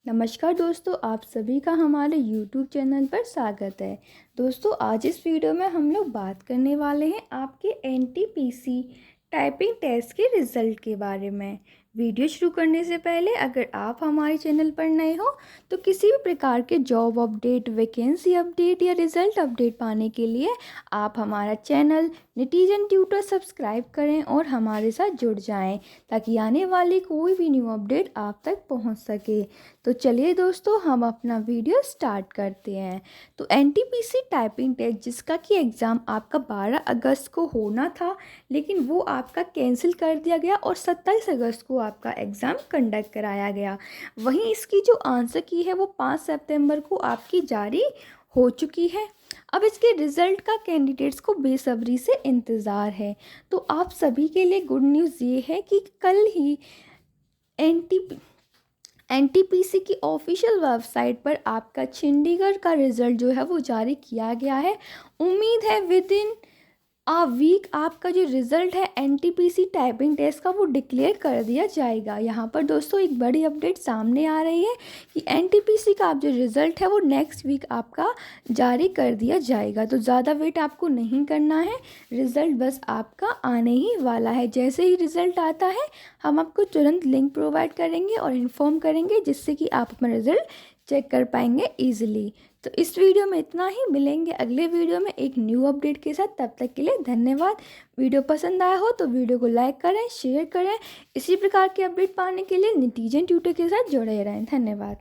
नमस्कार दोस्तों, आप सभी का हमारे YouTube चैनल पर स्वागत है। दोस्तों, आज इस वीडियो में हम लोग बात करने वाले हैं आपके NTPC टाइपिंग टेस्ट के रिज़ल्ट के बारे में। वीडियो शुरू करने से पहले अगर आप हमारे चैनल पर नए हो तो किसी भी प्रकार के जॉब अपडेट, वैकेंसी अपडेट या रिज़ल्ट अपडेट पाने के लिए आप हमारा चैनल नेटिजन ट्यूटर सब्सक्राइब करें और हमारे साथ जुड़ जाएं ताकि आने वाली कोई भी न्यू अपडेट आप तक पहुंच सके। तो चलिए दोस्तों, हम अपना वीडियो स्टार्ट करते हैं। तो NTPC टाइपिंग टेस्ट जिसका कि एग्ज़ाम आपका 12 अगस्त को होना था, लेकिन वो आपका कैंसिल कर दिया गया और 27 अगस्त को आपका एग्ज़ाम कंडक्ट कराया गया। वहीं इसकी जो आंसर की है वो 5 सितंबर को आपकी जारी हो चुकी है। अब इसके रिज़ल्ट का कैंडिडेट्स को बेसब्री से इंतज़ार है। तो आप सभी के लिए गुड न्यूज़ ये है कि कल ही NTPC की ऑफिशियल वेबसाइट पर आपका चंडीगढ़ का रिज़ल्ट जो है वो जारी किया गया है। उम्मीद है विद इन वीक आपका जो रिज़ल्ट है NTPC टाइपिंग टेस्ट का वो डिक्लेयर कर दिया जाएगा। यहाँ पर दोस्तों एक बड़ी अपडेट सामने आ रही है कि NTPC का आप जो रिज़ल्ट है वो नेक्स्ट वीक आपका जारी कर दिया जाएगा। तो ज़्यादा वेट आपको नहीं करना है, रिज़ल्ट बस आपका आने ही वाला है। जैसे ही रिज़ल्ट आता है हम आपको तुरंत लिंक प्रोवाइड करेंगे और इन्फॉर्म करेंगे, जिससे कि आप अपना रिज़ल्ट चेक कर पाएंगे ईजिली। तो इस वीडियो में इतना ही, मिलेंगे अगले वीडियो में एक न्यू अपडेट के साथ। तब तक के लिए धन्यवाद। वीडियो पसंद आया हो तो वीडियो को लाइक करें, शेयर करें। इसी प्रकार के अपडेट पाने के लिए नेटिजन ट्यूटर के साथ जुड़े रहें। धन्यवाद।